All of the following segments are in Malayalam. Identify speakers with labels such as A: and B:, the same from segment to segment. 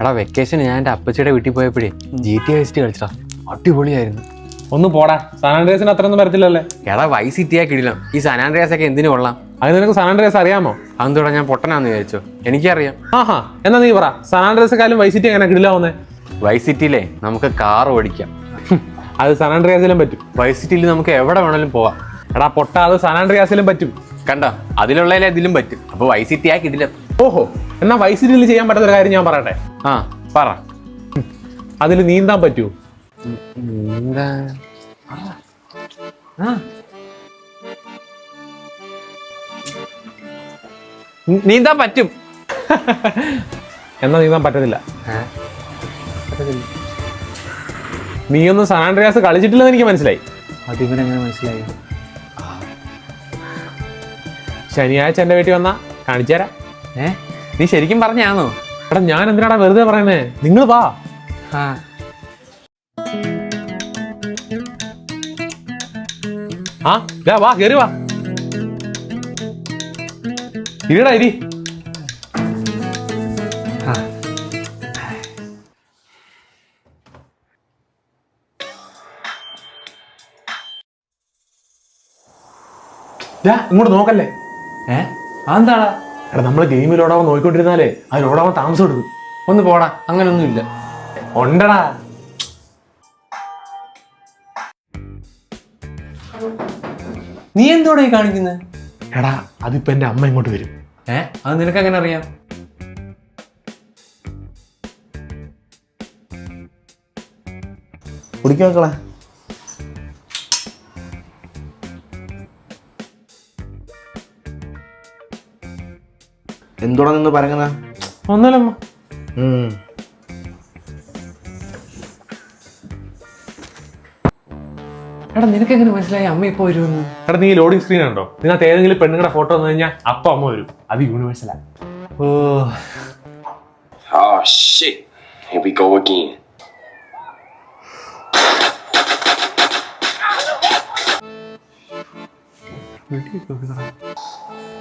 A: എടാ വെക്കേഷൻ ഞാൻ എൻ്റെ അപ്പച്ചിയുടെ വീട്ടിൽ പോയപ്പോഴേ GTA കളിച്ചാ അടിപൊളിയായിരുന്നു.
B: ഒന്ന് പോടാ, സാൻ ആൻഡ്രിയാസിന് അത്രയൊന്നും വരത്തില്ലല്ലേ.
A: എടാ വൈസിറ്റിയാ കിടിലം. ഈ സാൻ ആൻഡ്രിയാസ് ഒക്കെ എന്തിനു കൊള്ളാം?
B: അത് നിനക്ക് സാൻ ആൻഡ്രിയാസ് അറിയാമോ?
A: അതെന്തോടാ ഞാൻ പൊട്ടനാന്ന് വിചാരിച്ചോ? എനിക്കറിയാം.
B: ആഹാ, എന്നാ നീ പറ, സാൻ ആൻഡ്രിയാസെക്കാളും വൈസിറ്റി എങ്ങനെ കിടിലാവുന്നേ?
A: വൈസിറ്റിയിലെ നമുക്ക് കാർ ഓടിക്കാം.
B: അത് സാൻ ആൻഡ്രിയാസിലും പറ്റും.
A: വൈസിറ്റിയിൽ നമുക്ക് എവിടെ വേണമെങ്കിലും പോവാം.
B: എടാ പൊട്ട, അത് സാൻ ആൻഡ്രിയാസിലും പറ്റും.
A: കണ്ടോ, അതിലുള്ളതിലെ ഇതിലും പറ്റും. അപ്പൊ വൈസിറ്റിയാ കിടിലം.
B: ഓഹോ, എന്നാ വൈസിറ്റിയിൽ ചെയ്യാൻ പറ്റുന്ന ഒരു കാര്യം ഞാൻ പറയട്ടെ.
A: ആ പറ.
B: അതിൽ നീന്താൻ പറ്റൂ?
A: നീന്താൻ പറ്റും.
B: എന്നാ നീന്താൻ പറ്റത്തില്ല. നീയൊന്നും സാൻ ആൻഡ്രിയാസ് കളിച്ചിട്ടില്ലെന്ന് എനിക്ക് മനസ്സിലായി.
A: അതിവനെങ്ങനെ മനസ്സിലായി?
B: ശനിയാഴ്ച എന്റെ വീട്ടിൽ വന്നാ കാണിച്ചു തരാം.
A: നീ ശരിക്കും പറഞ്ഞാണോ?
B: എടാ ഞാൻ എന്തിനാടാ വെറുതെ പറയുന്നേ, നിങ്ങൾ വാ. വാ, കേറി വാ. ഇരിടാ, ഇരി. ഇങ്ങോട്ട് നോക്കല്ലേ.
A: അതെന്താടാ?
B: എടാ നമ്മള് ഗെയിമിൽ ഓടാൻ നോക്കിക്കൊണ്ടിരുന്നാലേ അതിൽ ഓടാൻ താമസം എടുക്കും.
A: ഒന്ന് പോടാ, അങ്ങനൊന്നും ഇല്ല.
B: ഉണ്ടടാ.
A: നീ എന്തോടെ കാണിക്കുന്നത്?
B: എടാ അതിപ്പോ എന്റെ അമ്മ ഇങ്ങോട്ട് വരും.
A: അത് നിനക്ക് എങ്ങനെ അറിയാം?
C: കുടിക്കാൻ മക്കളെ. എന്തോടാ നിന്ന് പറയുന്ന?
B: ഒന്നല്ലമ്മ.
A: എടാ നിനക്ക് എങ്ങനെ മനസ്സിലായി അമ്മ ഇപ്പൊ വരുമെന്ന്?
B: എടാ നീ ലോഡിംഗ് സ്ക്രീൻ ഉണ്ടോ? ഇതിനകത്ത് ഏതെങ്കിലും പെണ്ണുങ്ങളുടെ ഫോട്ടോ വന്നു കഴിഞ്ഞാൽ അപ്പൊ അമ്മ വരും. അത് യൂണിവേഴ്സലാ.
D: Oh shit. Here we go again.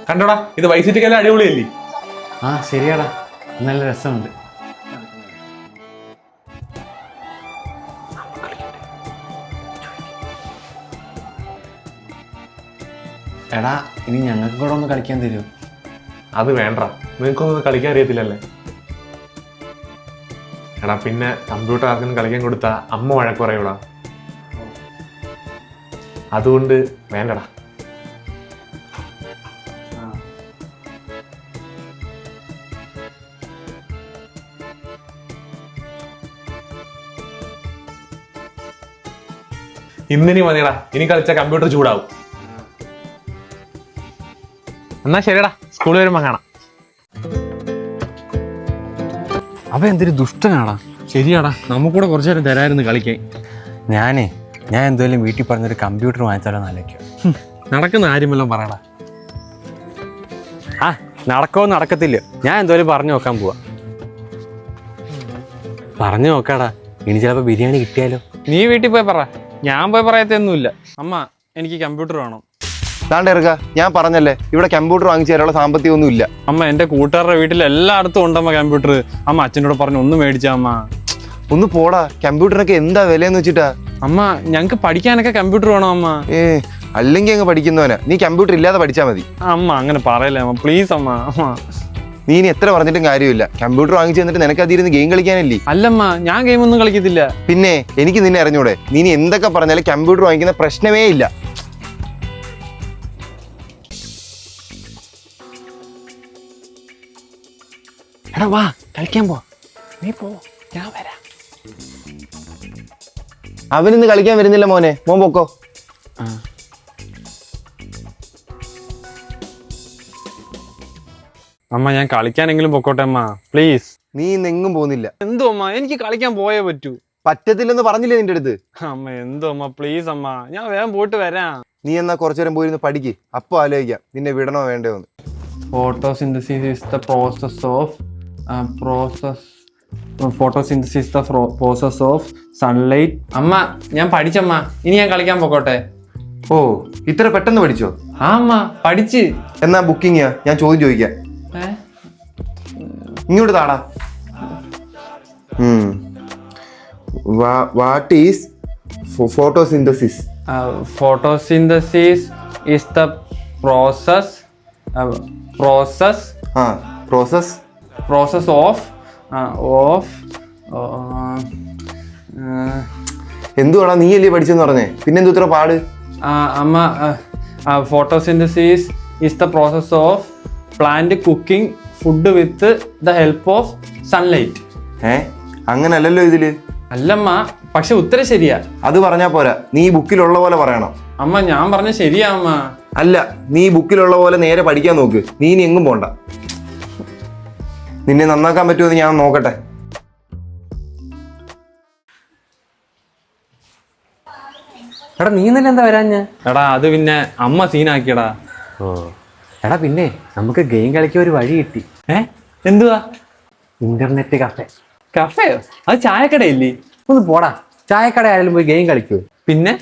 B: കണ്ടോടാ, ഇത് വൈസിറ്റിക്കല്ല അടിപൊളിയല്ലേ?
A: ശരിയാടാ, നല്ല രസമുണ്ട്. എടാ ഇനി ഞങ്ങൾക്ക് കൂടെ ഒന്ന് കളിക്കാൻ തരുമോ?
B: അത് വേണ്ട, നിങ്ങൾക്കൊന്നും കളിക്കാൻ അറിയത്തില്ലല്ലേ. എടാ പിന്നെ കമ്പ്യൂട്ടർ ആർക്കും കളിക്കാൻ കൊടുത്താ അമ്മ വഴക്ക് പറയൂടാ. അതുകൊണ്ട് വേണ്ടടാ. ഇന്നിനി മതിയടാ, ഇനി കളിച്ച കമ്പ്യൂട്ടർ ചൂടാവും. എന്നാ ശരിടാ, സ്കൂളിൽ വരുമ്പോ കാണാം.
A: അവ എന്തൊരു ദുഷ്ടനാടാ.
B: ശരിയാടാ, നമുക്കൂടെ കുറച്ചു നേരം തരായിരുന്നു കളിക്കാൻ.
A: ഞാൻ എന്തായാലും വീട്ടിൽ പറഞ്ഞൊരു കമ്പ്യൂട്ടർ വാങ്ങിച്ചാലോ ആലോചിക്കാം.
B: നടക്കുന്ന കാര്യമെല്ലാം പറയടാ.
A: നടക്കോ നടക്കത്തില്ല, ഞാൻ എന്തായാലും പറഞ്ഞു നോക്കാൻ പോവാ. പറഞ്ഞു നോക്കാടാ, ഇനി ചിലപ്പോ ബിരിയാണി കിട്ടിയാലോ.
E: നീ വീട്ടിൽ പോയി പറ, ഞാൻ പോയി പറയത്തൊന്നുമില്ല. അമ്മ എനിക്ക് കമ്പ്യൂട്ടർ വേണം.
C: താണ്ടിറക്ക, ഞാൻ പറഞ്ഞല്ലേ ഇവിടെ കമ്പ്യൂട്ടർ വാങ്ങിച്ചു തരാനുള്ള സാമ്പത്തികം ഒന്നും ഇല്ല.
E: അമ്മ എന്റെ കൂട്ടുകാരുടെ വീട്ടിൽ എല്ലായിടത്തും ഉണ്ടമ്മ കമ്പ്യൂട്ടർ. അമ്മ അച്ഛനോട് പറഞ്ഞു ഒന്ന് മേടിച്ചാ അമ്മ.
C: ഒന്ന് പോടാ, കമ്പ്യൂട്ടറിനൊക്കെ എന്താ വിലയെന്ന് വെച്ചിട്ടാ.
E: അമ്മ ഞങ്ങക്ക് പഠിക്കാനൊക്കെ കമ്പ്യൂട്ടർ വേണം അമ്മ.
C: അല്ലെങ്കിൽ അങ്ങ് പഠിക്കുന്നവനാ, നീ കമ്പ്യൂട്ടർ ഇല്ലാതെ പഠിച്ചാൽ മതി.
E: അമ്മ അങ്ങനെ പറയല്ലേ അമ്മ, പ്ലീസ് അമ്മ.
C: നീ ഇനി എത്ര പറഞ്ഞിട്ടും കാര്യമില്ല. കമ്പ്യൂട്ടർ വാങ്ങിച്ചു തന്നിട്ട് നിനക്ക് അതിരുന്ന് ഗെയിം കളിക്കാനല്ലേ?
E: അല്ലമ്മ, ഞാൻ ഗെയിം ഒന്നും കളിക്കത്തില്ല.
C: പിന്നെ എനിക്ക് നിന്നെ അറിഞ്ഞൂടെ? നീ ഇനി എന്തൊക്കെ പറഞ്ഞാലും കമ്പ്യൂട്ടർ വാങ്ങിക്കുന്ന പ്രശ്നമേ ഇല്ല.
A: എടാ വാ കളിക്കാൻ പോ. നീ പോ, ഞാൻ വരാം.
C: അവനിന്ന് കളിക്കാൻ വരുന്നില്ല മോനെ, മോൻ പൊക്കോ.
E: അമ്മ ഞാൻ കളിക്കാനെങ്കിലും പൊക്കോട്ടെ അമ്മ, പ്ലീസ്.
C: നീ ഇന്ന് എങ്ങും പോകുന്നില്ല.
E: എന്തോ അമ്മ, എനിക്ക് കളിക്കാൻ പോയേ പറ്റൂ.
C: പറ്റത്തില്ലെന്ന് പറഞ്ഞില്ലേ നിന്റെ അടുത്ത്?
E: അമ്മ എന്തോ അമ്മ, പ്ലീസ് അമ്മ, ഞാൻ വേഗം പോയിട്ട് വരാം.
C: നീ എന്നാ കുറച്ചു നേരം പോയിരുന്ന് പഠിക്ക്, അപ്പൊ ആലോചിക്കാം നിന്നെ വിടണോ വേണ്ടോ എന്ന്.
E: Photosynthesis is the process of sunlight. അമ്മ ഞാൻ പഠിച്ചമ്മ, ഇനി ഞാൻ കളിക്കാൻ പോക്കോട്ടെ.
C: ഓ ഇത്ര പെട്ടെന്ന് പഠിച്ചോ?
E: ആ അമ്മ പഠിച്ച്.
C: എന്നാ ബുക്കിംഗ് ഞാൻ ചോദ്യം ചോദിക്കാം. ഇങ്ങോട്ട് താടാ. What is photosynthesis?
E: Photosynthesis is the process
C: ആ പ്രോസസ്
E: of
C: എന്തുവാടാ നീ അല്ലേ പഠിച്ചെന്ന് പറഞ്ഞേ, പിന്നെന്തു ഇത്ര പാട്?
E: photosynthesis is the process of plant cooking food with the help of sunlight.
C: അങ്ങനല്ലല്ലോ ഇതില്.
E: അല്ലമ്മ, പക്ഷെ ഉത്തരം ശരിയാ.
C: അത് പറഞ്ഞാ പോരാ, നീ ബുക്കിലുള്ള പോലെ പറയണം.
E: അമ്മ ഞാൻ പറഞ്ഞ ശരിയാ അമ്മ.
C: അല്ല, നീ ബുക്കിലുള്ള പോലെ നേരെ പഠിക്കാൻ നോക്ക്. നീ ഇനി എങ്ങും പോണ്ട. നിന്നെ നന്നാക്കാൻ പറ്റുമോ ഞാൻ നോക്കട്ടെ.
A: എടാ നീ ഇന്നലെ എന്താ വരാഞ്ഞ?
E: എടാ അത് പിന്നെ അമ്മ സീനാക്കിയടാ.
A: ഓ എടാ പിന്നെ നമുക്ക് ഗെയിം കളിക്കാൻ ഒരു വഴി കിട്ടി.
E: എന്തുവാ?
A: Internet cafe.
E: കഫേയോ? അത് ചായക്കടയില്ലേ?
A: ഒന്ന് പോടാ, ചായക്കട ആയാലും പോയി ഗെയിം കളിക്കൂ.
E: പിന്നെ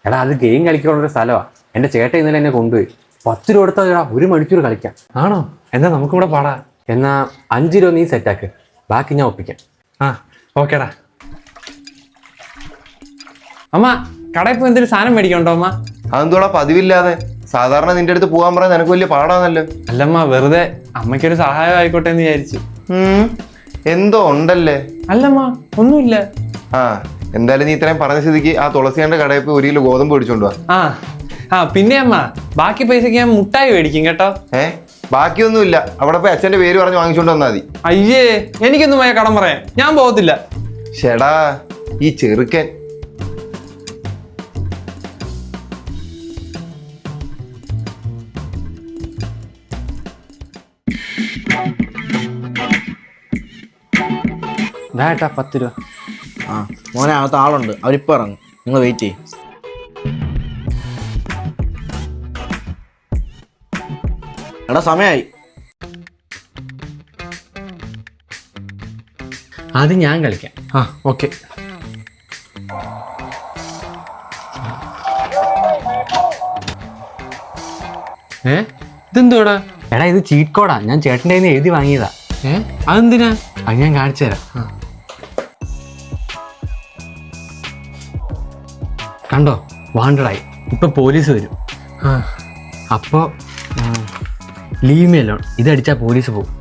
A: എടാ അത് ഗെയിം കളിക്കാനുള്ളൊരു സ്ഥലമാണ്. എൻ്റെ ചേട്ടൻ ഇന്നലെ എന്നെ കൊണ്ടുപോയി. 10 രൂപ കൊടുത്താൽ 1 മണിക്കൂർ കളിക്കാം.
E: ആണോ? എന്നാ നമുക്കിവിടെ പാടാ.
A: എന്നാ 5 രൂപ നീ സെറ്റാക്ക്, ബാക്കി ഞാൻ ഒപ്പിക്കാം.
E: ഓക്കേടാ. അമ്മ കടയിൽ പോയി എന്തെങ്കിലും സാധനം മേടിക്കണ്ടോ അമ്മ?
C: അതെന്തോടാ പതിവില്ലാതെ? സാധാരണ നിന്റെ അടുത്ത് പോകാൻ പറയാൻ നിനക്ക് വലിയ പാടാന്നല്ലോ.
E: അല്ലമ്മ, വെറുതെ അമ്മയ്ക്കൊരു സഹായം ആയിക്കോട്ടെ എന്ന് വിചാരിച്ചു.
C: എന്തോ ഉണ്ടല്ലേ?
E: അല്ലമ്മ, ഒന്നുമില്ല.
C: എന്തായാലും നീ ഇത്രയും പറഞ്ഞ സ്ഥിതിക്ക് ആ തുളസിയാന്റെ കടയിൽ പോയി 1 കിലോ ഗോതമ്പ് മേടിച്ചോണ്ട് വാ.
E: പിന്നെ അമ്മ, ബാക്കി പൈസക്ക് ഞാൻ മുട്ടായി മേടിക്കും കേട്ടോ.
C: ബാക്കിയൊന്നുമില്ല, അവിടെ പോയി അച്ഛന്റെ പേര് പറഞ്ഞ് വാങ്ങിച്ചോണ്ട് വന്നാൽ മതി.
E: അയ്യേ, എനിക്കൊന്നും പോയ കടം പറയാം, ഞാൻ പോകത്തില്ല.
C: ഷെടാ ഈ ചെറുക്കൻ.
A: ഇതാ 10 രൂപ.
F: മോനെ അകത്ത് ആളുണ്ട്, അവരിപ്പോ ഇറങ്ങും, നിങ്ങൾ വെയിറ്റ് ചെയ്യും. എടാ സമയമായി.
A: അത് ഞാൻ കളിക്കാം.
E: ഓക്കെ. ഇതെന്തോടാ?
A: എടാ ഇത് ചീറ്റ് കോഡാ, ഞാൻ ചേട്ടൻ്റെ കയ്യിൽ നിന്ന് എഴുതി വാങ്ങിയതാ.
E: അതെന്തിനാ?
A: അത് ഞാൻ കാണിച്ചു തരാം. കണ്ടോ, വാണ്ടഡായി. ഇപ്പൊ പോലീസ് വരും. അപ്പോ ലീവ് മീ അലോൺ ഇതടിച്ചാൽ പോലീസ് പോകും.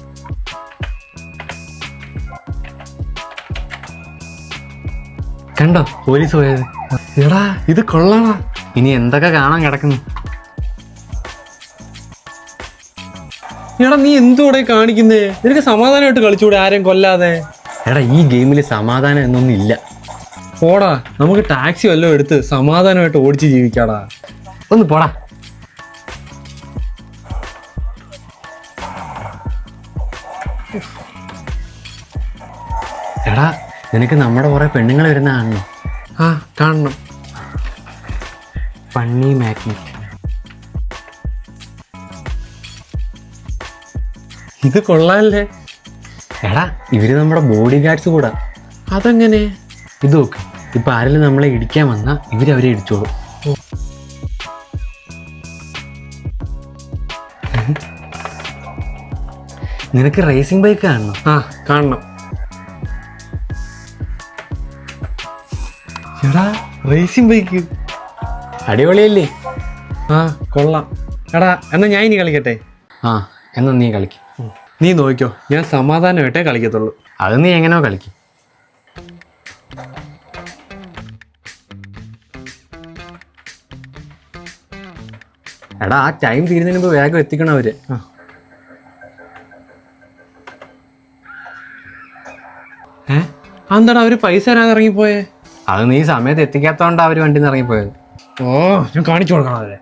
A: കണ്ടോ പോലീസ് പോയത്?
E: എടാ ഇത് കൊള്ളാടാ.
A: ഇനി എന്തൊക്കെ കാണാൻ കിടക്കുന്നു.
E: എടാ നീ എന്തുകൂടെ കാണിക്കുന്നേ? നിനക്ക് സമാധാനമായിട്ട് കളിച്ചൂടെ ആരെയും കൊല്ലാതെ?
A: എടാ ഈ ഗെയിമിൽ സമാധാനം എന്നൊന്നും ഇല്ല.
E: പോടാ, നമുക്ക് ടാക്സി വല്ലതും എടുത്ത് സമാധാനമായിട്ട് ഓടിച്ച് ജീവിക്കാടാ.
A: ഒന്ന് പോടാ. എടാ നിനക്ക് നമ്മുടെ കുറെ പെണ്ണുങ്ങൾ വരുന്ന കാണണം.
E: കാണണം.
A: Funny magnet.
E: ഇത് കൊള്ളാല്ലേ?
A: എടാ ഇവര് നമ്മുടെ ബോഡി ഗാർഡ്സ് കൂടാ.
E: അതെങ്ങനെ?
A: ഇത് നോക്ക്, ഇപ്പൊ ആരെങ്കിലും നമ്മളെ ഇടിക്കാൻ വന്നാ ഇവരവരെ ഇടിച്ചോളും. നിനക്ക് റേസിംഗ് ബൈക്ക് കാണണം?
E: കാണണം. എടാ റേസിംഗ് ബൈക്ക്
A: അടിപൊളിയല്ലേ?
E: കൊള്ളാം. എടാ എന്നാ ഞാൻ ഇനി കളിക്കട്ടെ?
A: എന്നാ നീ കളിക്കും.
E: നീ നോക്കിക്കോ, ഞാൻ സമാധാനമായിട്ടേ കളിക്കത്തുള്ളൂ.
A: അത് നീ എങ്ങനെയോ കളിക്കും. എടാ ആ ടൈം തീരുന്നതിന് മുമ്പ് വേഗം എത്തിക്കണം അവര്.
E: എന്താടാ അവര് പൈസ തരാതെ ഇറങ്ങിപ്പോയേ?
A: അത് നീ സമയത്ത് എത്തിക്കാത്തോണ്ടാ അവര് വണ്ടിയിൽ നിന്ന് ഇറങ്ങിപ്പോയത്.
E: ഞാൻ കാണിച്ചു കൊടുക്കണം അവരെ.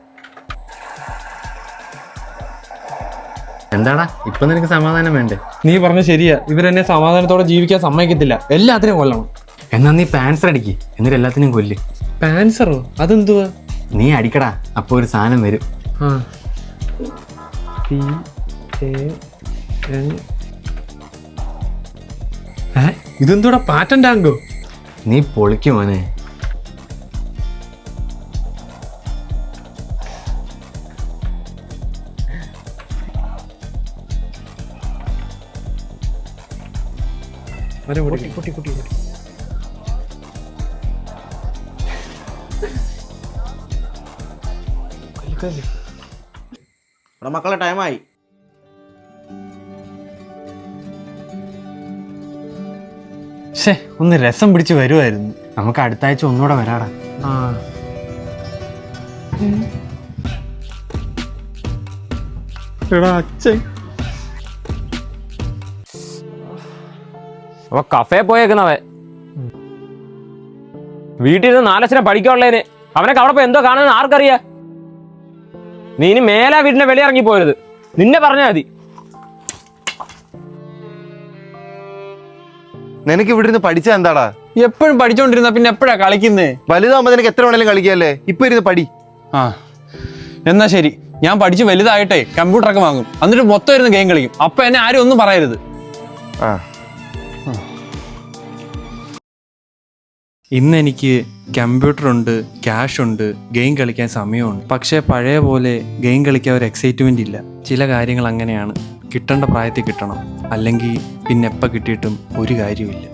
A: എന്താടാ ഇപ്പൊ നിനക്ക് സമാധാനം വേണ്ടേ?
E: നീ പറഞ്ഞ ശരിയാ, ഇവരെന്നെ സമാധാനത്തോടെ ജീവിക്കാൻ സമ്മതിക്കത്തില്ല, എല്ലാത്തിനും കൊല്ലണം.
A: എന്നാ നീ പാൻസർ അടിക്ക്, എന്നിട്ട് എല്ലാത്തിനും കൊല്ല്.
E: പാൻസറോ? അതെന്തുവാ?
A: നീ അടിക്കടാ, അപ്പൊ ഒരു സാധനം വരും.
E: ഇതെന്തൂടാ പാറ്റന്റ് ആങ്കോ?
A: നീ പൊളിക്കും മോനെ.
F: ഇവിടെ മക്കളെ ടൈമായി.
E: ശേ, ഒന്ന് രസം പിടിച്ച് വരുമായിരുന്നു. നമുക്ക് അടുത്ത ആഴ്ച ഒന്നുകൂടെ വരാടാ. അച്ഛൻ
A: അപ്പൊ കഫേ പോയേക്കുന്നവൻ വീട്ടിൽ നിന്ന് 4 അക്ഷരം പഠിക്കാനുള്ളതിന് അവനൊക്കെ അവിടെ പോയി എന്തോ കാണുന്നത് ആർക്കറിയാ. നീ ഇനി മേലാ വീടിന്റെ വെളിയിറങ്ങി പോരുത്. നിന്നെ പറഞ്ഞാൽ മതി.
C: നിനക്ക് ഇവിടെ ഇരുന്ന് പഠിച്ചാ എന്താടാ?
E: എപ്പോഴും പഠിച്ചോണ്ടിരുന്ന പിന്നെ എപ്പോഴാ കളിക്കുന്നേ?
C: വലുതാകുമ്പോ നിനക്ക് എത്ര വേണേലും കളിക്കാല്ലേ. ഇപ്പൊ ഇരുന്ന് പഠി.
E: ആ എന്നാ ശരി, ഞാൻ പഠിച്ച് വലുതായിട്ടേ കമ്പ്യൂട്ടറൊക്കെ വാങ്ങും. എന്നിട്ട് മൊത്തം ഇരുന്ന് ഗെയിം കളിക്കും. അപ്പൊ എന്നെ ആരും ഒന്നും പറയരുത്.
C: ആ
G: ഇന്ന് എനിക്ക് കമ്പ്യൂട്ടറുണ്ട്, ക്യാഷ് ഉണ്ട്, ഗെയിം കളിക്കാൻ സമയമുണ്ട്. പക്ഷേ പഴയ പോലെ ഗെയിം കളിക്കാൻ ഒരു എക്സൈറ്റ്മെൻ്റ് ഇല്ല. ചില കാര്യങ്ങൾ അങ്ങനെയാണ്. കിട്ടേണ്ട പ്രായത്തിൽ കിട്ടണം, അല്ലെങ്കിൽ പിന്നെ എപ്പോൾ കിട്ടിയിട്ടും ഒരു കാര്യമില്ല.